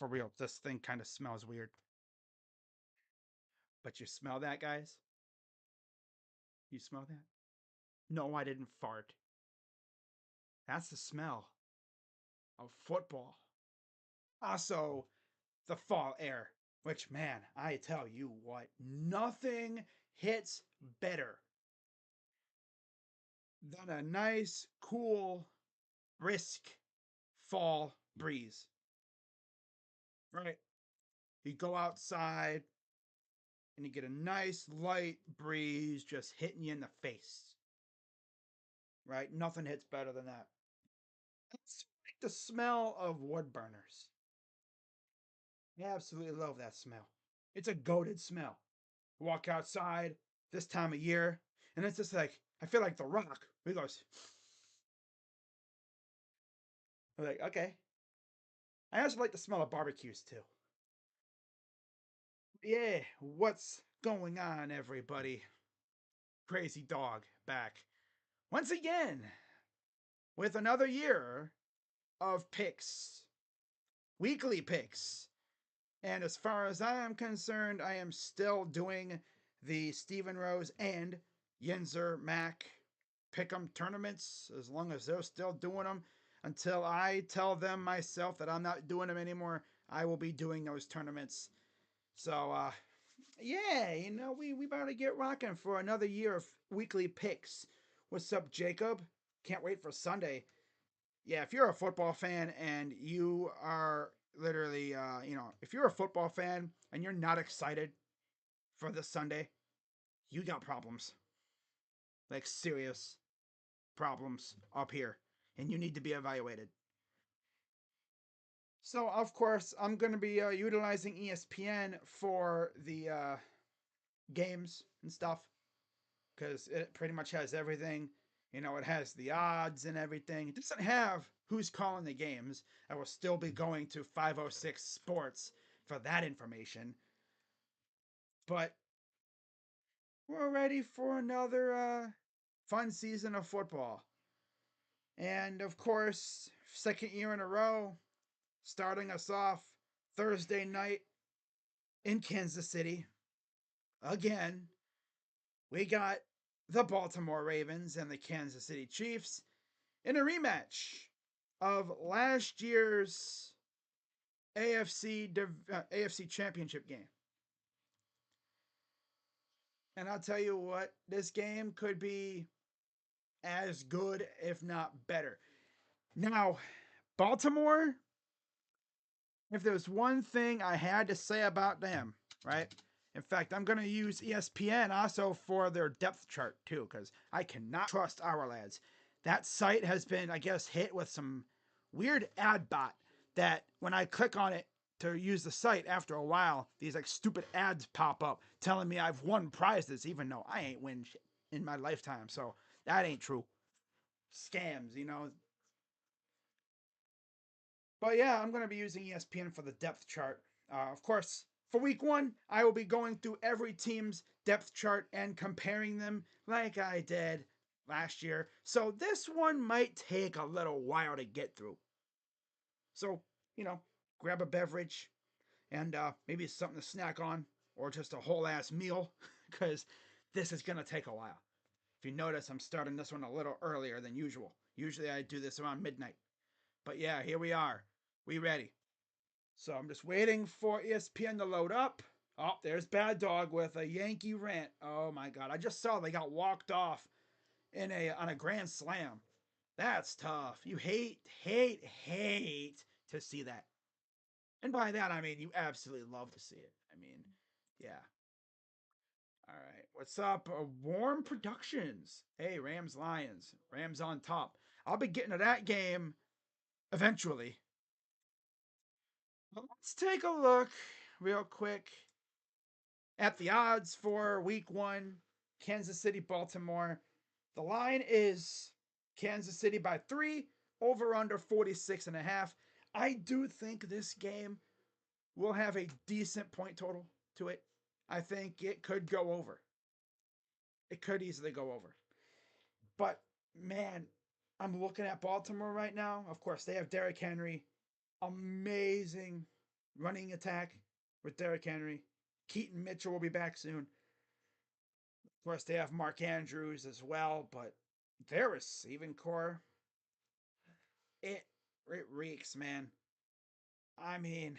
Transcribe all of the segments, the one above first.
For real, this thing kind of smells weird. But you smell that, guys? You smell that? No, I didn't fart. That's the smell of football. Also, the fall air, which, man, I tell you what, nothing hits better than a nice, cool, brisk fall breeze. Right? You go outside and you get a nice light breeze just hitting you in the face. Right? Nothing hits better than that. It's like the smell of wood burners. I absolutely love that smell. It's a goated smell. Walk outside this time of year, and it's just like I feel like The Rock. He goes, I'm like, okay. I also like the smell of barbecues too. Yeah, what's going on, everybody? Crazy Dog back once again with another year of picks, weekly picks. And as far as I am concerned, I am still doing the Steven Rose and Yinzer Mac pick'em tournaments as long as they're still doing them. Until I tell them myself that I'm not doing them anymore, I will be doing those tournaments. So, yeah, we about to get rocking for another year of weekly picks. What's up, Jacob? Can't wait for Sunday. Yeah, if you're a football fan and you are literally, if you're a football fan and you're not excited for this Sunday, you got problems. Like serious problems up here. And you need to be evaluated. So, of course, I'm going to be utilizing ESPN for the games and stuff because it pretty much has everything. It has the odds and everything. It doesn't have who's calling the games. I will still be going to 506 Sports for that information. But we're ready for another fun season of football. And of course, second year in a row, starting us off Thursday night in Kansas City. Again, we got the Baltimore Ravens and the Kansas City Chiefs in a rematch of last year's AFC Championship game. And I'll tell you what, this game could be as good, if not better. Now, Baltimore, if there's one thing I had to say about them, right? In fact, I'm going to use ESPN also for their depth chart too, because I cannot trust our lads. That site has been, I guess, hit with some weird ad bot that when I click on it to use the site, after a while, these like stupid ads pop up telling me I've won prizes, even though I ain't win shit in my lifetime. So that ain't true. Scams. But yeah, I'm going to be using ESPN for the depth chart. Of course, for week one, I will be going through every team's depth chart and comparing them like I did last year. So this one might take a little while to get through. So, you know, grab a beverage and maybe something to snack on or just a whole ass meal because this is going to take a while. If you notice, I'm starting this one a little earlier than usual. Usually I do this around midnight. But yeah, here we are. We ready. So I'm just waiting for ESPN to load up. Oh, there's Bad Dog with a Yankee rant. Oh my god. I just saw they got walked off on a grand slam. That's tough. You hate to see that. And by that I mean you absolutely love to see it. I mean, yeah. All right. What's up? Warm Productions. Hey, Rams Lions. Rams on top. I'll be getting to that game eventually. But let's take a look real quick at the odds for week one, Kansas City, Baltimore. The line is Kansas City by 3, over under 46.5. I do think this game will have a decent point total to it. I think it could go over. It could easily go over. But man, I'm looking at Baltimore right now. Of course, they have Derrick Henry. Amazing. running attack with Derrick Henry. Keaton Mitchell will be back soon. Of course, they have Mark Andrews as well, but their receiving core, it it reeks, man. I mean,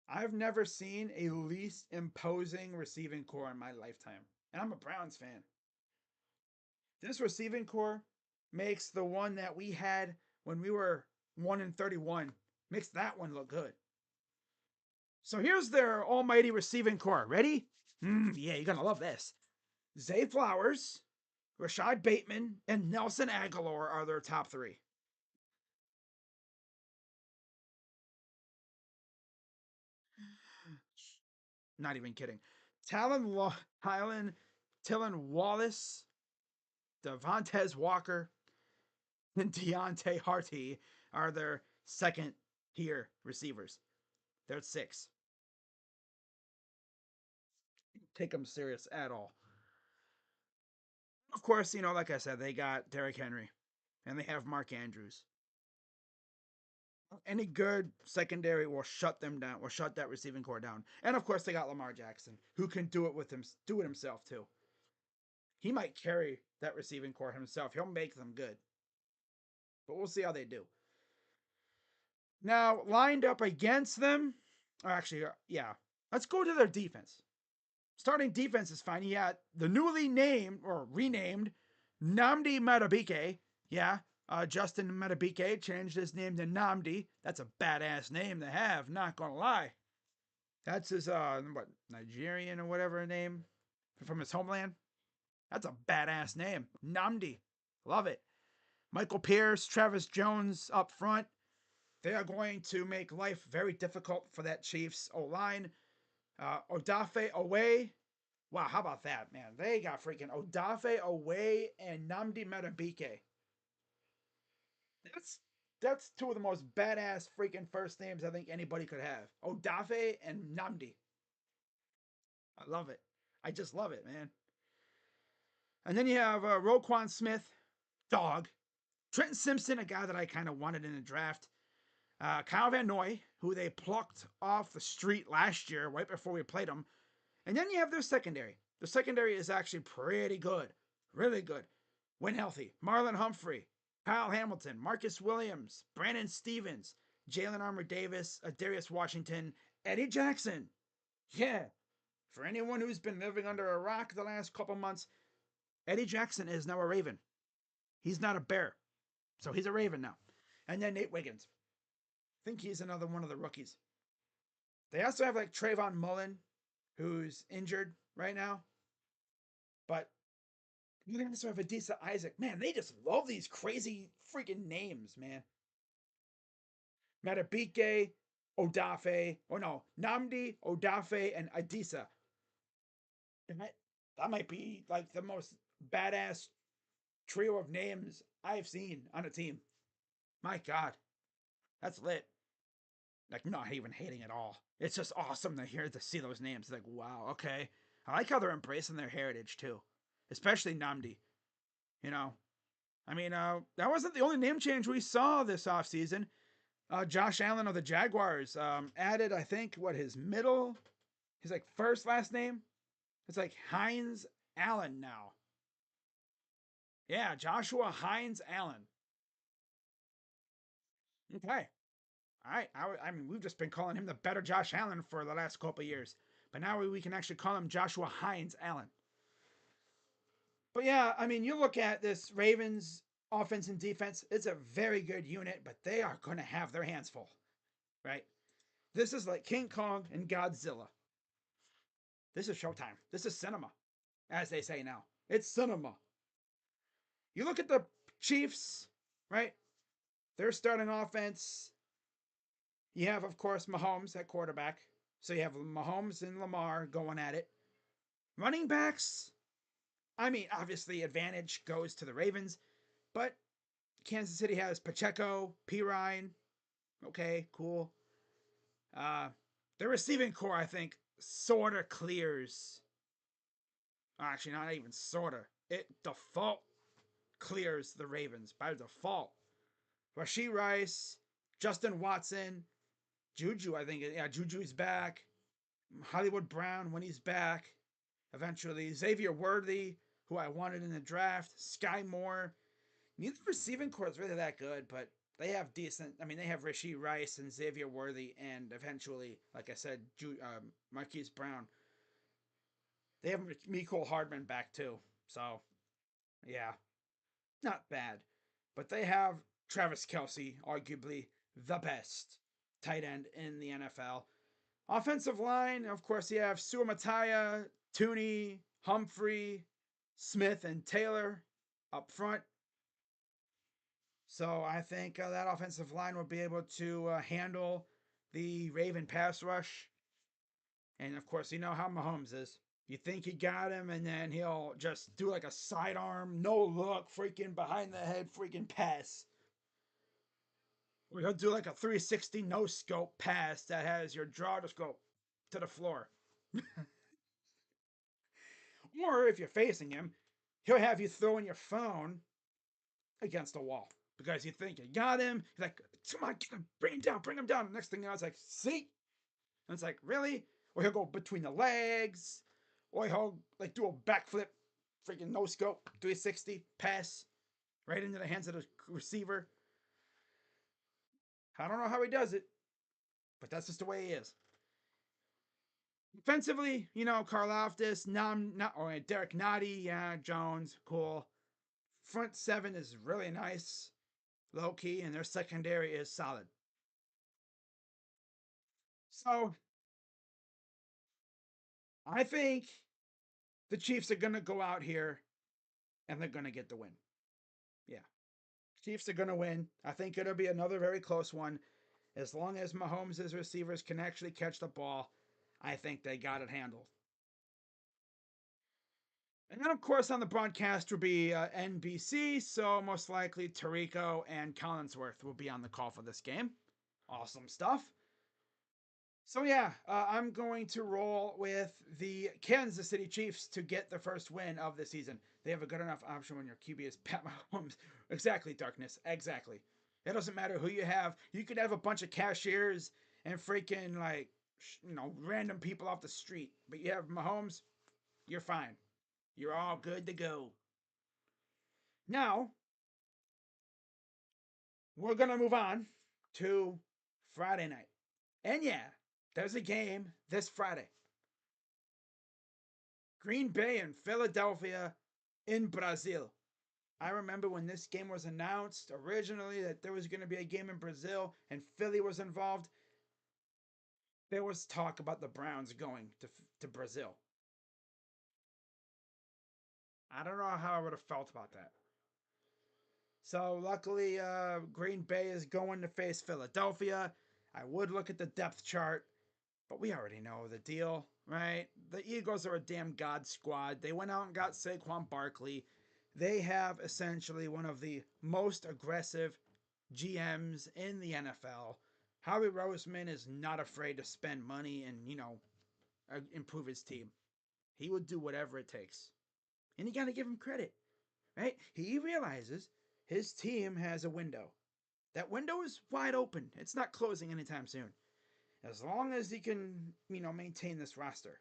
I've never seen a least imposing receiving core in my lifetime. And I'm a Browns fan. This receiving core makes the one that we had when we were 1 and 31, makes that one look good. So here's their almighty receiving core. Ready? Yeah, you're going to love this. Zay Flowers, Rashad Bateman, and Nelson Agholor are their top three. Not even kidding. Tylan Wallace, Devontae Walker, and Deontay Harty are their second tier receivers. They're at 6. Take them serious at all. Of course, like I said, they got Derrick Henry and they have Mark Andrews. Any good secondary will shut them down, will shut that receiving core down. And of course, they got Lamar Jackson, who can do it himself too. He might carry that receiving core himself. He'll make them good. But we'll see how they do. Now, lined up against them, or actually, yeah, let's go to their defense. Starting defense is fine. Yeah, the newly named or renamed Nnamdi Madubuike. Yeah, Justin Madubuike changed his name to Nnamdi. That's a badass name to have, not gonna lie. That's his, Nigerian or whatever name from his homeland. That's a badass name. Nnamdi. Love it. Michael Pierce, Travis Jones up front. They are going to make life very difficult for that Chiefs O-line. Odafe Oweh. Wow, how about that, man? They got freaking Odafe Oweh and Nnamdi Madubuike. That's two of the most badass freaking first names I think anybody could have. Odafe and Nnamdi. I love it. I just love it, man. And then you have Roquan Smith, dog. Trenton Simpson, a guy that I kind of wanted in the draft. Kyle Van Noy, who they plucked off the street last year, right before we played them. And then you have their secondary. The secondary is actually pretty good. Really good. When healthy. Marlon Humphrey, Kyle Hamilton, Marcus Williams, Brandon Stevens, Jalen Armour Davis, Darius Washington, Eddie Jackson. Yeah. For anyone who's been living under a rock the last couple months, Eddie Jackson is now a Raven. He's not a Bear. So he's a Raven now. And then Nate Wiggins. I think he's another one of the rookies. They also have like Trayvon Mullen, who's injured right now. But you also have Adisa Isaac. Man, they just love these crazy freaking names, man. Madubuike, Odafe, Nnamdi, Odafe, and Adisa. That might be like the most badass trio of names I've seen on a team. My God, that's lit. Like, not even hating at all. It's just awesome to see those names. Like, wow, okay. I like how they're embracing their heritage too, especially Nnamdi. You know, I mean, that wasn't the only name change we saw this offseason. Josh Allen of the Jaguars added, I think, his like first last name. It's like Hines Allen now. Yeah, Joshua Hines Allen. Okay. All right. I mean, we've just been calling him the better Josh Allen for the last couple of years. But now we can actually call him Joshua Hines Allen. But yeah, I mean, you look at this Ravens offense and defense, it's a very good unit, but they are going to have their hands full, right? This is like King Kong and Godzilla. This is showtime. This is cinema, as they say now. It's cinema. You look at the Chiefs, right? Their starting offense. You have, of course, Mahomes at quarterback. So you have Mahomes and Lamar going at it. Running backs, I mean, obviously, advantage goes to the Ravens, but Kansas City has Pacheco, Pirine. Okay, cool. The receiving core, I think, sort of clears. Actually, not even sort of. It default clears the Ravens by default. Rashee Rice, Justin Watson, Juju, I think, yeah, Juju's back. Hollywood Brown when he's back. Eventually, Xavier Worthy, who I wanted in the draft. Sky Moore. Neither receiving core is really that good, but they have decent. I mean, they have Rashee Rice and Xavier Worthy, and eventually, like I said, Marquise Brown. They have Mecole Hardman back too. So, yeah, not bad. But they have Travis Kelce, arguably the best tight end in the NFL. Offensive line, of course, you have Suamataia, Tooney, Humphrey, Smith, and Taylor up front. So I think that offensive line will be able to handle the Raven pass rush. And of course, you know how Mahomes is. You think he got him, and then he'll just do like a sidearm, no look, freaking behind the head, freaking pass. Or he'll do like a 360 no scope pass that has your draw just go to the floor. Or if you're facing him, he'll have you throwing your phone against the wall because you think you got him. He's like, come on, get him, bring him down, bring him down. The next thing you know, it's like, see? And it's like, really? Or he'll go between the legs, or he'll like do a backflip, freaking no scope, 360 pass right into the hands of the receiver. I don't know how he does it, but that's just the way he is. Defensively, you know, Karlaftis, Derek Nottie, yeah, Jones, cool. Front seven is really nice, low key, and their secondary is solid. So I think the Chiefs are going to go out here and they're going to get the win. Yeah. Chiefs are going to win. I think it'll be another very close one. As long as Mahomes' receivers can actually catch the ball, I think they got it handled. And then, of course, on the broadcast will be NBC, so most likely Tirico and Collinsworth will be on the call for this game. Awesome stuff. So, yeah, I'm going to roll with the Kansas City Chiefs to get the first win of the season. They have a good enough option when your QB is Pat Mahomes. Exactly, Darkness. Exactly. It doesn't matter who you have. You could have a bunch of cashiers and freaking, like, random people off the street. But you have Mahomes, you're fine. You're all good to go. Now, we're going to move on to Friday night. And yeah, there's a game this Friday. Green Bay and Philadelphia in Brazil. I remember when this game was announced originally that there was going to be a game in Brazil and Philly was involved. There was talk about the Browns going to Brazil. I don't know how I would have felt about that. So luckily, Green Bay is going to face Philadelphia. I would look at the depth chart, but we already know the deal, right? The Eagles are a damn god squad. They went out and got Saquon Barkley. They have essentially one of the most aggressive GMs in the NFL. Howie Roseman is not afraid to spend money and, improve his team. He would do whatever it takes. And you got to give him credit, right? He realizes his team has a window. That window is wide open. It's not closing anytime soon. As long as he can, maintain this roster.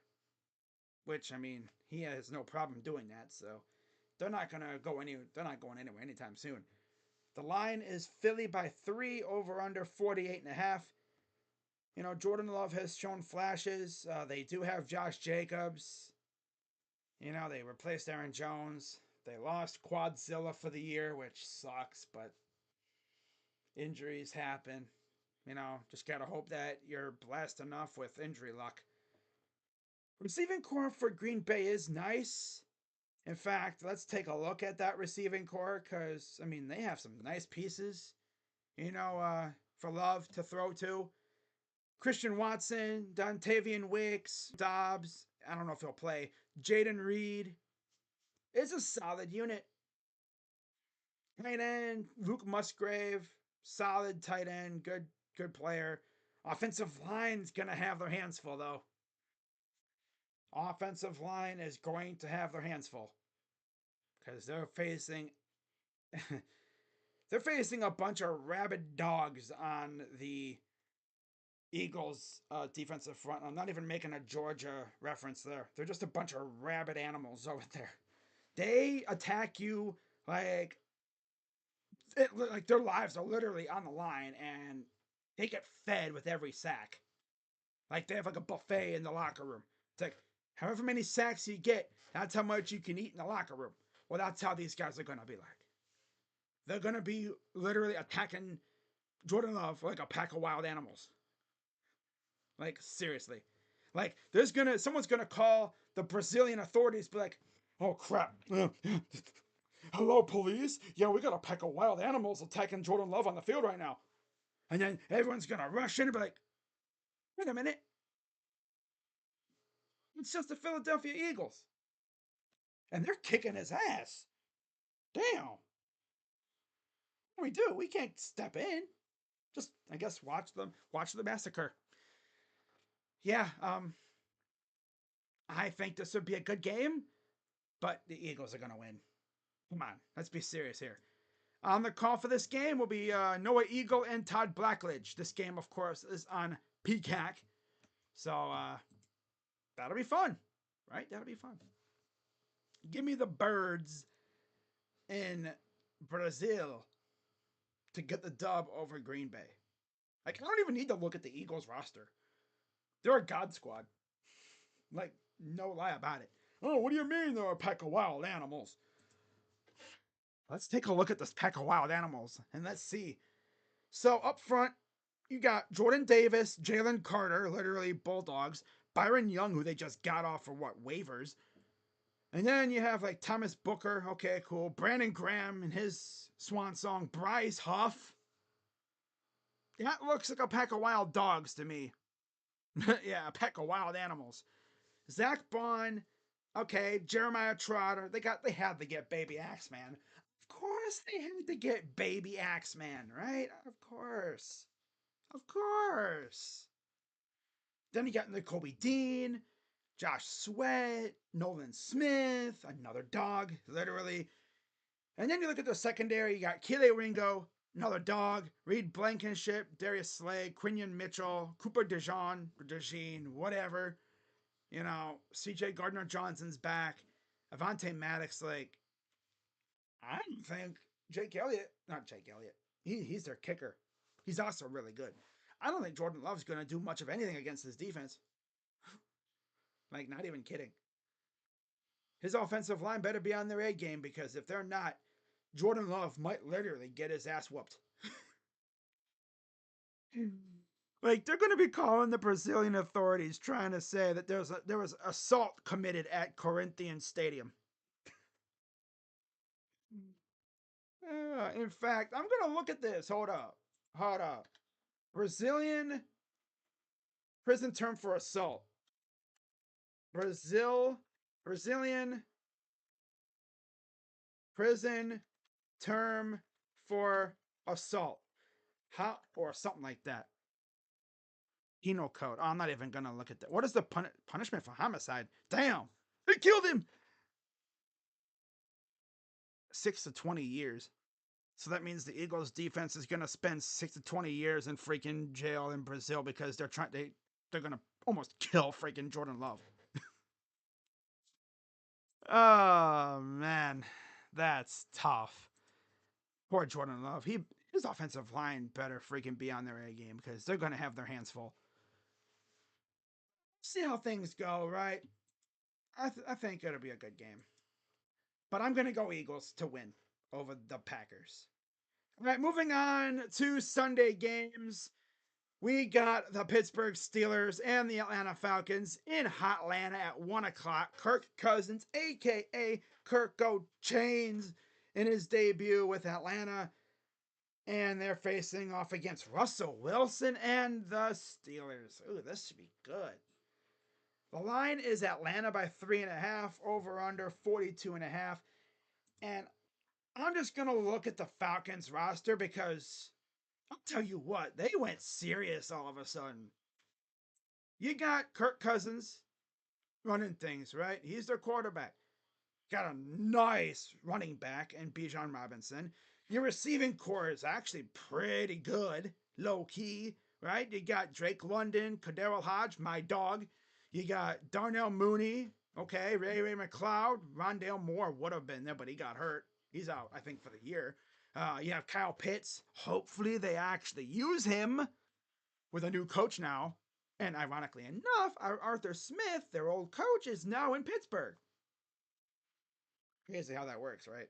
Which, I mean, he has no problem doing that, so they're not going anywhere anytime soon. The line is Philly by 3 over under 48.5. Jordan Love has shown flashes. They do have Josh Jacobs. They replaced Aaron Jones. They lost Quadzilla for the year, which sucks, but injuries happen. Just gotta hope that you're blessed enough with injury luck. Receiving core for Green Bay is nice. In fact, let's take a look at that receiving core because, they have some nice pieces, for Love to throw to. Christian Watson, Dontavian Wicks, Dobbs. I don't know if he'll play. Jaden Reed. It's a solid unit. Tight end, Luke Musgrave. Solid tight end. Good player. Offensive line's going to have their hands full, though. Offensive line is going to have their hands full because they're facing they're facing a bunch of rabid dogs on the Eagles defensive front. I'm not even making a Georgia reference there. They're just a bunch of rabid animals over there. They attack you like like their lives are literally on the line, and they get fed with every sack. Like they have like a buffet in the locker room. It's like however many sacks you get, that's how much you can eat in the locker room. Well, that's how these guys are gonna be like. They're gonna be literally attacking Jordan Love like a pack of wild animals. Like seriously. Like someone's gonna call the Brazilian authorities, be like, "Oh crap! Hello, police! Yeah, we got a pack of wild animals attacking Jordan Love on the field right now." And then everyone's gonna rush in and be like, "Wait a minute! It's just the Philadelphia Eagles, and they're kicking his ass. Damn! What do we do? We can't step in. Just I guess watch the massacre." Yeah, I think this would be a good game, but the Eagles are gonna win. Come on, let's be serious here. On the call for this game will be Noah Eagle and Todd Blackledge. This game, of course, is on Peacock, so that'll be fun, right? That'll be fun. Give me the Birds in Brazil to get the dub over Green Bay. Like I don't even need to look at the Eagles roster. They're a god squad. Like no lie about it. Oh, what do you mean they're a pack of wild animals? Let's take a look at this pack of wild animals and let's see. So up front, you got Jordan Davis, Jalen Carter, literally Bulldogs, Byron Young, who they just got off for what, waivers. And then you have like Thomas Booker, okay, cool. Brandon Graham and his swan song, Bryce Huff. That looks like a pack of wild dogs to me. Yeah, a pack of wild animals. Zach Bond, okay, Jeremiah Trotter. They had to get Baby Axeman. Of course they had to get Baby Axeman, right? Of course. Of course. Then you got Nakobe Dean, Josh Sweat, Nolan Smith, another dog, literally. And then you look at the secondary, you got Kelee Ringo, another dog, Reed Blankenship, Darius Slay, Quinion Mitchell, Cooper DeJean, whatever. You know, CJ Gardner Johnson's back. Avonte Maddox, like, I don't think not Jake Elliott, he's their kicker. He's also really good. I don't think Jordan Love's going to do much of anything against this defense. Like, not even kidding. His offensive line better be on their A game because if they're not, Jordan Love might literally get his ass whooped. Like they're going to be calling the Brazilian authorities trying to say that there was assault committed at Corinthians Stadium. In fact, I'm going to look at this. Hold up. Hold up. Brazilian prison term for assault. Brazilian prison term for assault. How or something like that. Penal code. Oh, I'm not even gonna look at that. What is the punishment for homicide? Damn, they killed him. 6 to 20 years. So that means the Eagles defense is gonna spend 6 to 20 years in freaking jail in Brazil because they're gonna almost kill freaking Jordan Love. Oh man, that's tough. Poor Jordan Love. His offensive line better freaking be on their A game because they're gonna have their hands full. See how things go, right? I think it'll be a good game. But I'm going to go Eagles to win over the Packers. All right, moving on to Sunday games. We got the Pittsburgh Steelers and the Atlanta Falcons in Hotlanta at 1 o'clock. Kirk Cousins, a.k.a. Kirk Go Chains, in his debut with Atlanta. And they're facing off against Russell Wilson and the Steelers. Ooh, this should be good. The line is Atlanta by 3.5, over under 42.5. And I'm just going to look at the Falcons roster because I'll tell you what, they went serious all of a sudden. You got Kirk Cousins running things, right? He's their quarterback. Got a nice running back in Bijan Robinson. Your receiving core is actually pretty good, low key. right? You got Drake London, Kadero Hodge, my dog. You got Darnell Mooney, okay, Ray McLeod, Rondale Moore would have been there, but he got hurt. He's out, I think, for the year. You have Kyle Pitts. Hopefully, they actually use him with a new coach now. And ironically enough, Arthur Smith, their old coach, is now in Pittsburgh. Crazy how that works, right?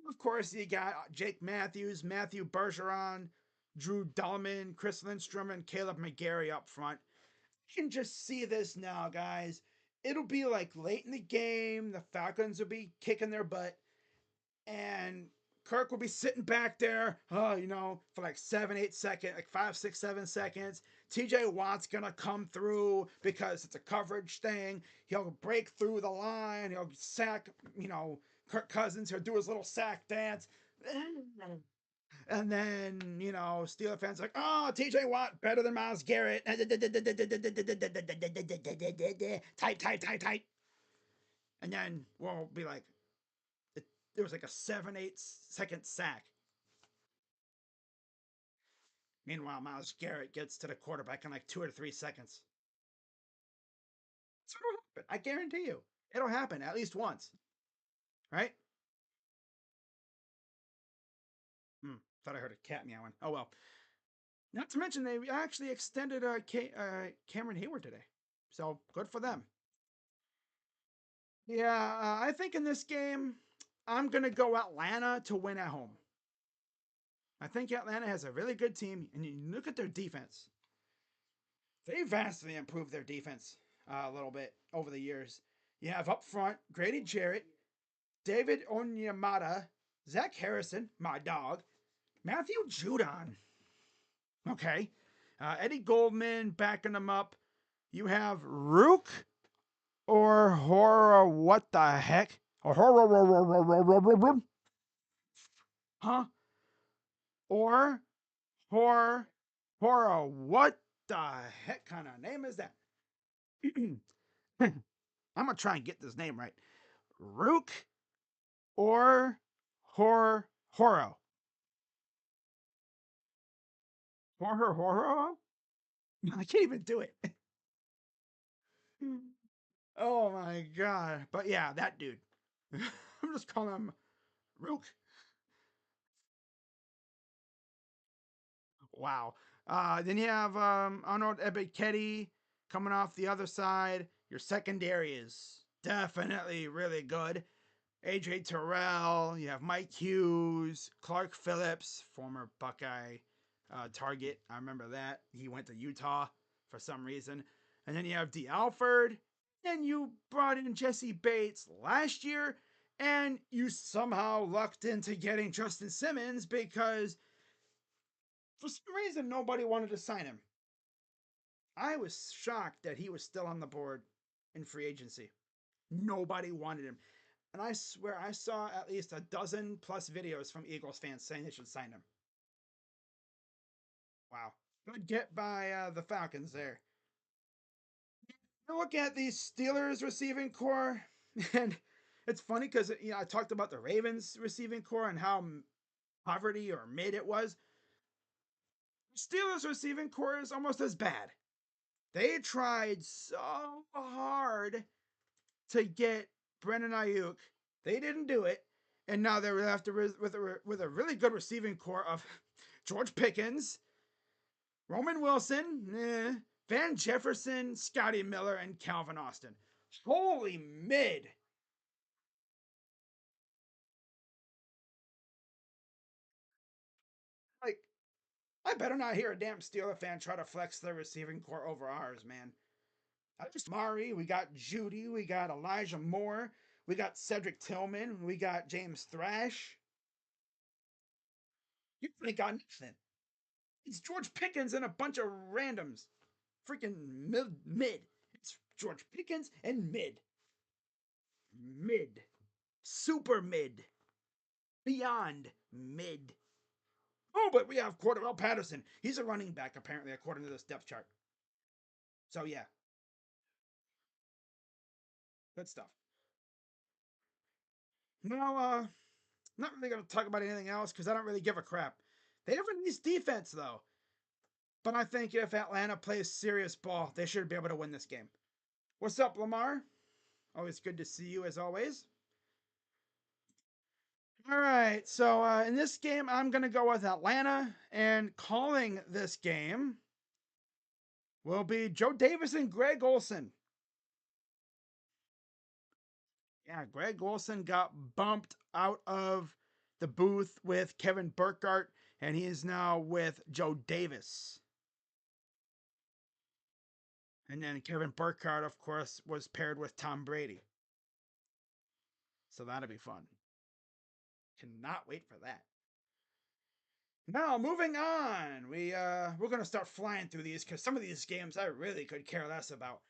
Of course, you got Jake Matthews, Matthew Bergeron, Drew Dalman, Chris Lindstrom, and Caleb McGarry up front. You can just see this now, guys. It'll be like late in the game. The Falcons will be kicking their butt. And Kirk will be sitting back there, for like 7, 8 seconds, like 5, 6, 7 seconds. TJ Watt's gonna come through because it's a coverage thing. He'll break through the line. He'll sack, Kirk Cousins. He'll do his little sack dance. And then, Steeler fans like, oh, TJ Watt better than Myles Garrett. Tight. And then we'll be like, there was like a 7, 8 second sack. Meanwhile, Myles Garrett gets to the quarterback in like 2 or 3 seconds. That's what'll happen. I guarantee you. It'll happen at least once. Right? Thought I heard a cat meowing. Oh well. Not to mention they actually extended Cameron Hayward today. So good for them. Yeah, I think in this game, I'm going to go Atlanta to win at home. I think Atlanta has a really good team, and you look at their defense. They vastly improved their defense a little bit over the years. You have up front Grady Jarrett, David Onyemata, Zach Harrison, my dog, Matthew Judon. Okay. Eddie Goldman backing them up. You have Rook or Horror. What the heck? Or Horror. Huh? Or Horror. Horror. What the heck kind of name is that? I'm going to try and get this name right. Rook or Horror. Horror. Horror. I can't even do it. Oh my god. But yeah, that dude. I'm just calling him Rook. Wow. Then you have Arnold Ebiketie coming off the other side. Your secondary is definitely really good. AJ Terrell, you have Mike Hughes, Clark Phillips, former Buckeye target. I remember that. He went to Utah for some reason. And then you have D. Alford. Then you brought in Jesse Bates last year, and you somehow lucked into getting Justin Simmons because for some reason nobody wanted to sign him. I was shocked that he was still on the board in free agency. Nobody wanted him. And I swear I saw at least a dozen plus videos from Eagles fans saying they should sign him. Wow. Good get by the Falcons there. You look at these Steelers receiving core, and it's funny because I talked about the Ravens receiving core and how poverty or mid it was. Steelers receiving core is almost as bad. They tried so hard to get Brendan Ayuk. They didn't do it, and now they're left with a really good receiving core of George Pickens, Roman Wilson, Van Jefferson, Scotty Miller, and Calvin Austin. Holy mid! Like, I better not hear a damn Steeler fan try to flex their receiving core over ours, man. I just Mari, we got Judy, we got Elijah Moore, we got Cedric Tillman, we got James Thrash. You ain't got nothing. It's George Pickens and a bunch of randoms. Freaking mid. It's George Pickens and mid. Mid. Super mid. Beyond mid. Oh, but we have Cordell Patterson. He's a running back, apparently, according to this depth chart. So, yeah. Good stuff. Now, not really going to talk about anything else because I don't really give a crap. They have a nice defense, though. But I think if Atlanta plays serious ball, they should be able to win this game. What's up, Lamar? Always good to see you as always. All right, so in this game, I'm going to go with Atlanta, and calling this game will be Joe Davis and Greg Olson. Yeah, Greg Olson got bumped out of the booth with Kevin Burkhardt, and he is now with Joe Davis. And then Kevin Burkhardt, of course, was paired with Tom Brady. So that'll be fun. Cannot wait for that. Now, moving on, we're gonna start flying through these because some of these games I really could care less about.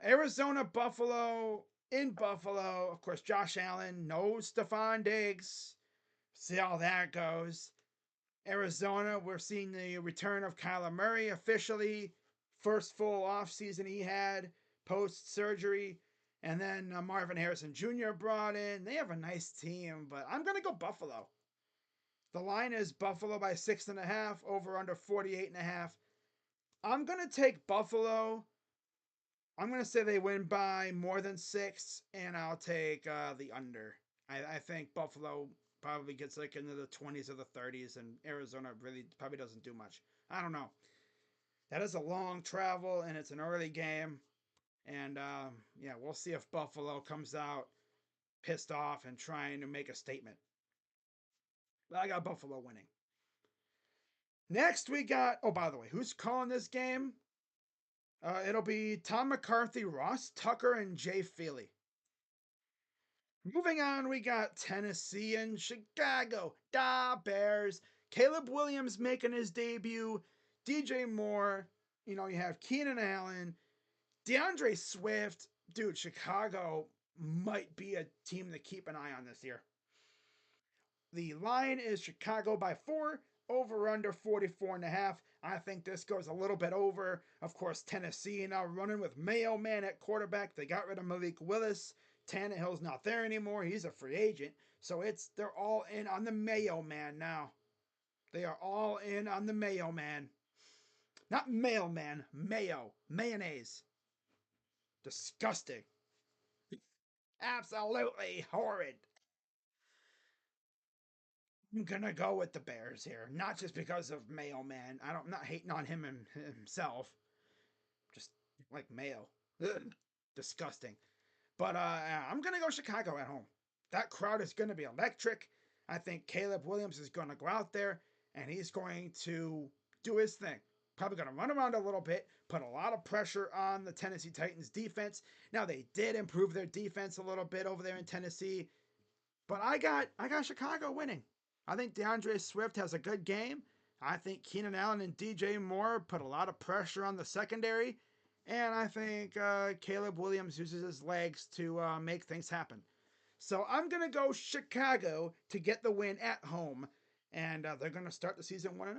Arizona, Buffalo, in Buffalo, of course, Josh Allen, no Stephon Diggs. See how that goes. Arizona, we're seeing the return of Kyler Murray officially. First full offseason he had post surgery. And then Marvin Harrison Jr. brought in. They have a nice team, but I'm going to go Buffalo. The line is Buffalo by 6.5, over under 48.5. I'm going to take Buffalo. I'm going to say they win by more than 6, and I'll take the under. I think Buffalo probably gets like into the 20s or the 30s, and Arizona really probably doesn't do much. I don't know. That is a long travel, and it's an early game. And yeah, we'll see if Buffalo comes out pissed off and trying to make a statement. But I got Buffalo winning. Next, we got, oh, by the way, who's calling this game? It'll be Tom McCarthy, Ross Tucker, and Jay Feely. Moving on, we got Tennessee and Chicago. Da Bears. Caleb Williams making his debut. DJ Moore. You know, you have Keenan Allen. DeAndre Swift. Dude, Chicago might be a team to keep an eye on this year. The line is Chicago by 4, over under 44.5. I think this goes a little bit over. Of course, Tennessee now running with Mayo Man at quarterback. They got rid of Malik Willis. Tannehill's not there anymore. He's a free agent. So they're all in on the Mayo Man now. They are all in on the Mayo Man. Not mailman, mayo. Mayonnaise. Disgusting. Absolutely horrid. I'm gonna go with the Bears here, not just because of Mayo Man. I'm not hating on him himself, just like Mayo. Ugh, disgusting. But I'm gonna go Chicago at home. That crowd is gonna be electric. I think Caleb Williams is gonna go out there and he's going to do his thing. Probably gonna run around a little bit, put a lot of pressure on the Tennessee Titans defense. Now they did improve their defense a little bit over there in Tennessee, but I got Chicago winning. I think DeAndre Swift has a good game. I think Keenan Allen and DJ Moore put a lot of pressure on the secondary. And I think Caleb Williams uses his legs to make things happen. So I'm going to go Chicago to get the win at home. And they're going to start the season 1-0.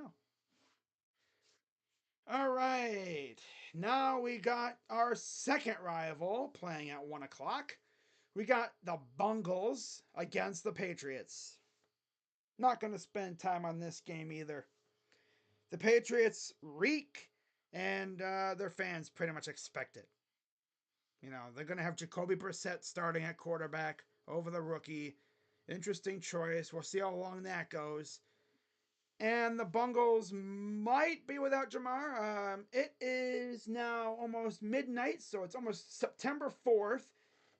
All right. Now we got our second rival playing at 1 o'clock. We got the Bungles against the Patriots. Not going to spend time on this game either. The Patriots reek, and their fans pretty much expect it. You know, they're going to have Jacoby Brissett starting at quarterback over the rookie. Interesting choice. We'll see how long that goes. And the Bungles might be without Jamar. It is now almost midnight, so it's almost September 4th.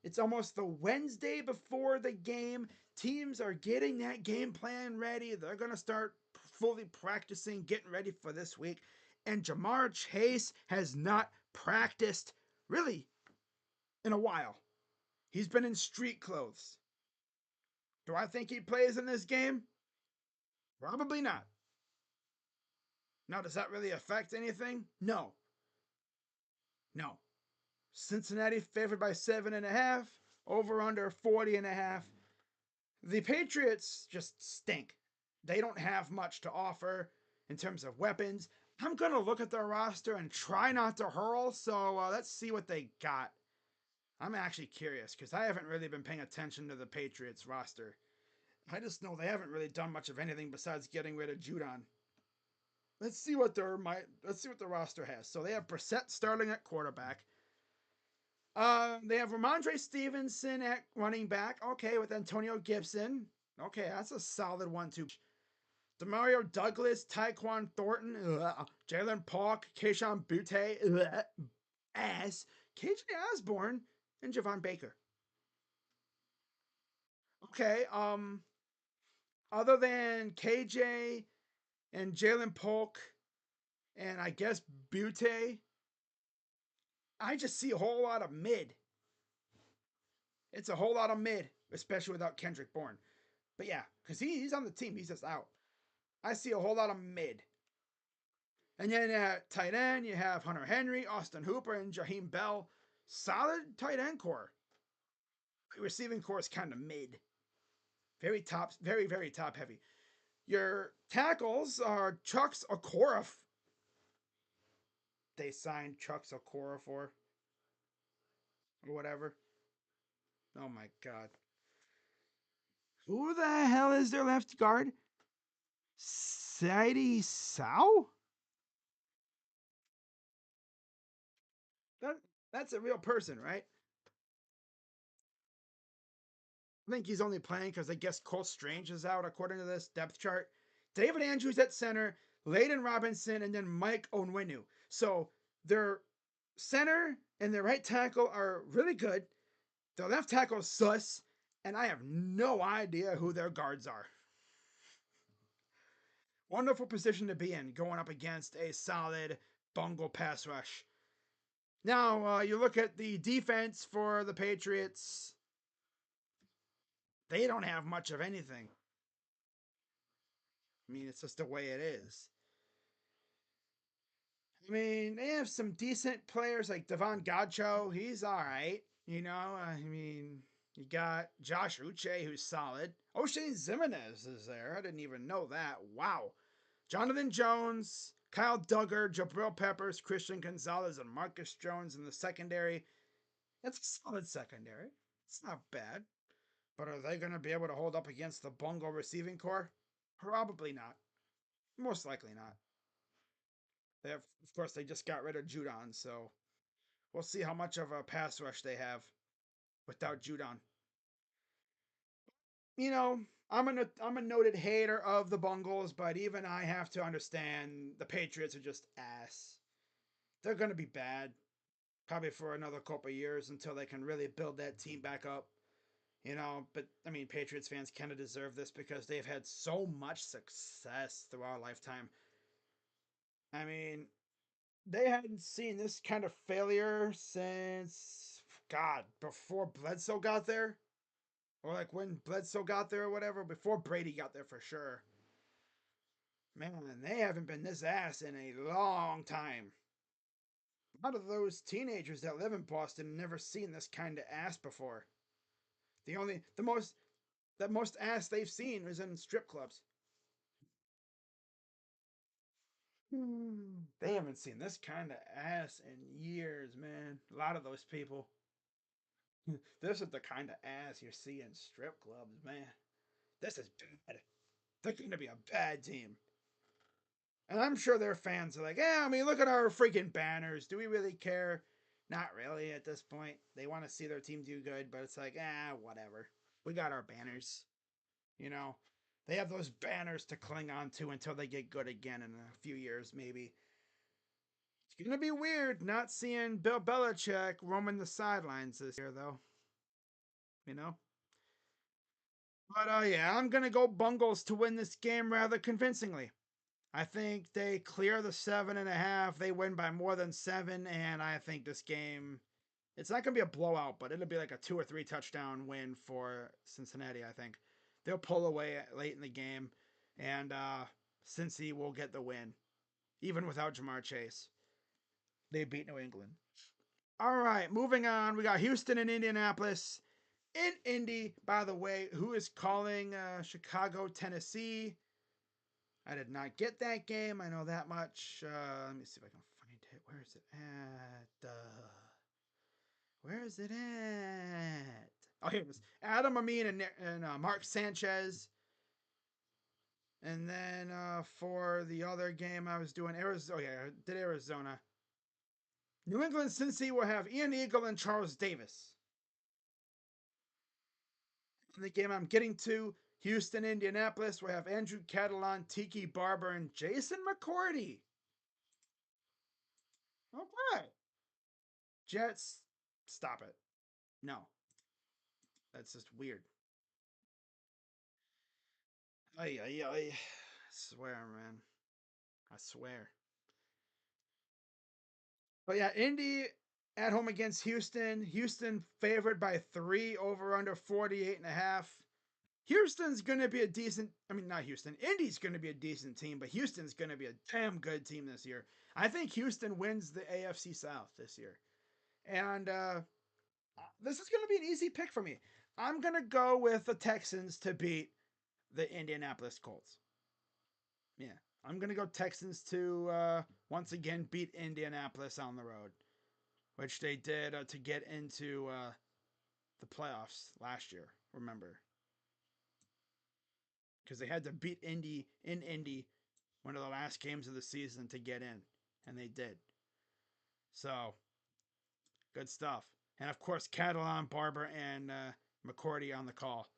It's almost the Wednesday before the game. Teams are getting that game plan ready. They're going to start fully practicing, getting ready for this week. And Jamar Chase has not practiced really in a while. He's been in street clothes. Do I think he plays in this game? Probably not. Now, does that really affect anything? No. No. Cincinnati favored by 7.5, over under 40.5. The Patriots just stink. They don't have much to offer in terms of weapons. I'm going to look at their roster and try not to hurl, so let's see what they got. I'm actually curious because I haven't really been paying attention to the Patriots roster. I just know they haven't really done much of anything besides getting rid of Judon. let's see what their roster has. So they have Brissett starting at quarterback. They have Ramondre Stevenson at running back. Okay, with Antonio Gibson. Okay, that's a solid 1-2. Demario Douglas, Tyquan Thornton, Jalen Polk, Keishon Butte, ass, KJ Osborne, and Javon Baker. Okay, other than KJ and Jalen Polk and I guess Butte, I just see a whole lot of mid. It's a whole lot of mid, especially without Kendrick Bourne. But yeah, because he's on the team, he's just out. I see a whole lot of mid. And then at tight end, you have Hunter Henry, Austin Hooper, and Jaheim Bell. Solid tight end core. Receiving core is kind of mid. Very top, very, very top heavy. Your tackles are Chucks Okora. They signed Chucks Okora for, or whatever. Oh my god. Who the hell is their left guard? Sadie Sow? That, that's a real person, right? I think he's only playing because I guess Cole Strange is out according to this depth chart. David Andrews at center, Layden Robinson, and then Mike Onwenu. So their center and their right tackle are really good. Their left tackle is sus, and I have no idea who their guards are. Wonderful position to be in, going up against a solid bungle pass rush. Now, you look at the defense for the Patriots, they don't have much of anything. I mean, it's just the way it is. I mean, they have some decent players like Devon Godcho. He's all right. You know, I mean, you got Josh Uche, who's solid. O'Shane Zimenez is there. I didn't even know that. Wow. Jonathan Jones, Kyle Duggar, Jabril Peppers, Christian Gonzalez, and Marcus Jones in the secondary. That's a solid secondary. It's not bad. But are they going to be able to hold up against the Bungo receiving core? Probably not. Most likely not. They have, of course, they just got rid of Judon, so we'll see how much of a pass rush they have without Judon. You know, I'm a noted hater of the Bungles, but even I have to understand the Patriots are just ass. They're gonna be bad, probably for another couple years until they can really build that team back up. You know, but I mean, Patriots fans kind of deserve this because they've had so much success through our lifetime. I mean, they hadn't seen this kind of failure since God before Bledsoe got there, or like when Bledsoe got there or whatever. Before Brady got there for sure. Man, they haven't been this ass in a long time. A lot of those teenagers that live in Boston never seen this kind of ass before. The most ass they've seen was in strip clubs. They haven't seen this kind of ass in years, man. A lot of those people. This is the kind of ass you see in strip clubs, man. This is bad. They're going to be a bad team. And I'm sure their fans are like, yeah, I mean, look at our freaking banners. Do we really care? Not really at this point. They want to see their team do good, but it's like, whatever. We got our banners. You know, they have those banners to cling on to until they get good again in a few years, maybe. It's going to be weird not seeing Bill Belichick roaming the sidelines this year, though. You know? But yeah, I'm going to go Bungles to win this game rather convincingly. I think they clear the 7.5. They win by more than 7, and I think this game, it's not going to be a blowout, but it'll be like a 2 or 3 touchdown win for Cincinnati, I think. They'll pull away late in the game, and Cincy will get the win, even without Jamar Chase. They beat New England. All right, moving on. We got Houston and Indianapolis. In Indy, by the way, who is calling Chicago, Tennessee? I did not get that game. I know that much. Let me see if I can find it. Where is it at? Where is it at? Oh, here it is. Adam Amin and Mark Sanchez. And then for the other game, I was doing Arizona. Oh, yeah, I did Arizona. New England Cincy will have Ian Eagle and Charles Davis. In the game I'm getting to, Houston, Indianapolis, will have Andrew Catalan, Tiki Barber, and Jason McCourty. Okay. Jets, stop it. No. That's just weird. Ay, ay, ay. I swear, man. I swear. But yeah, Indy at home against Houston. Houston favored by 3, over under 48.5. Houston's going to be a decent, I mean, not Houston. Indy's going to be a decent team, but Houston's going to be a damn good team this year. I think Houston wins the AFC South this year. And this is going to be an easy pick for me. I'm going to go with the Texans to beat the Indianapolis Colts. Yeah. I'm going to go Texans to once again beat Indianapolis on the road, which they did to get into the playoffs last year, remember? Because they had to beat Indy in Indy one of the last games of the season to get in, and they did. So, good stuff. And of course, Catalan, Barber, and McCourty on the call.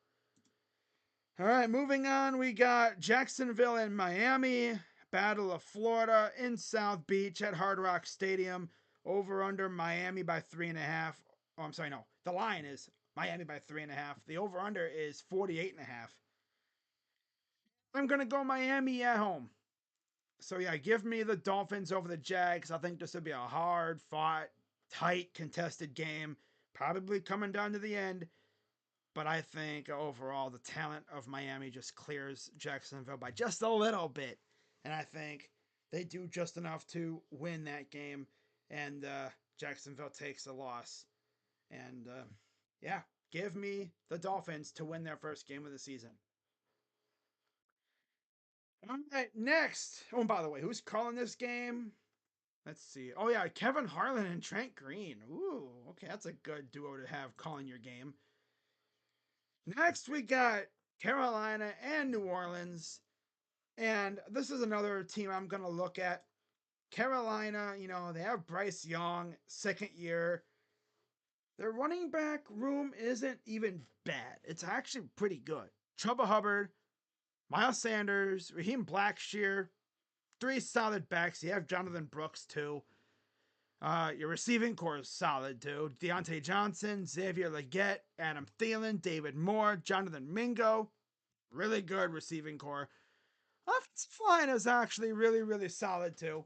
All right, moving on. We got Jacksonville and Miami. Battle of Florida in South Beach at Hard Rock Stadium. Over under Miami by 3.5. Oh, I'm sorry, no. The line is Miami by 3.5. The over under is 48.5. I'm gonna go Miami at home. So yeah, give me the Dolphins over the Jags. I think this will be a hard fought, tight, contested game. Probably coming down to the end. But I think overall the talent of Miami just clears Jacksonville by just a little bit. And I think they do just enough to win that game. And Jacksonville takes a loss. And yeah, give me the Dolphins to win their first game of the season. All right, next. Oh, and by the way, who's calling this game? Let's see. Oh, yeah, Kevin Harlan and Trent Green. Ooh, okay, that's a good duo to have calling your game. Next, we got Carolina and New Orleans. And this is another team I'm going to look at. Carolina, you know, they have Bryce Young, second year. Their running back room isn't even bad. It's actually pretty good. Chuba Hubbard, Miles Sanders, Raheem Blackshear, 3 solid backs. You have Jonathan Brooks, too. Your receiving core is solid, dude. Deontay Johnson, Xavier Legette, Adam Thielen, David Moore, Jonathan Mingo. Really good receiving core. Offensive line is actually really, really solid, too.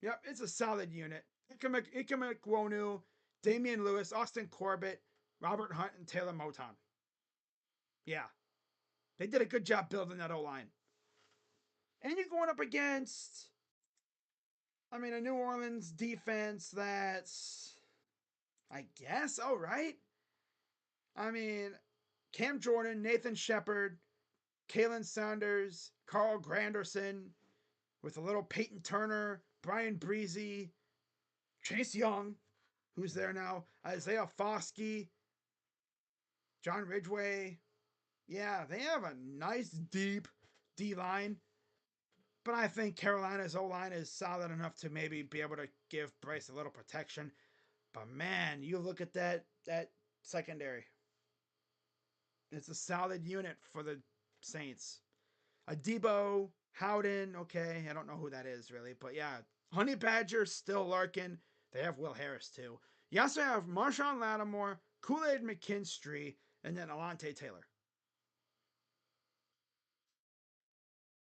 Yep, it's a solid unit. Ike Ekwonu, Damian Lewis, Austin Corbett, Robert Hunt, and Taylor Moton. Yeah, they did a good job building that O line. And you're going up against, I mean, a New Orleans defense that's, I guess, all right. I mean, Cam Jordan, Nathan Shepard, Kalen Saunders, Carl Granderson, with a little Peyton Turner, Brian Breezy, Chase Young, who's there now, Isaiah Foskey, John Ridgeway. Yeah, they have a nice deep D line. But I think Carolina's O line is solid enough to maybe be able to give Bryce a little protection. But man, you look at that secondary. It's a solid unit for the Saints. Adebo, Howden, okay, I don't know who that is really, but yeah, Honey Badger still lurking. They have Will Harris too. You also have Marshawn Lattimore, Kool-Aid McKinstry, and then Alante Taylor.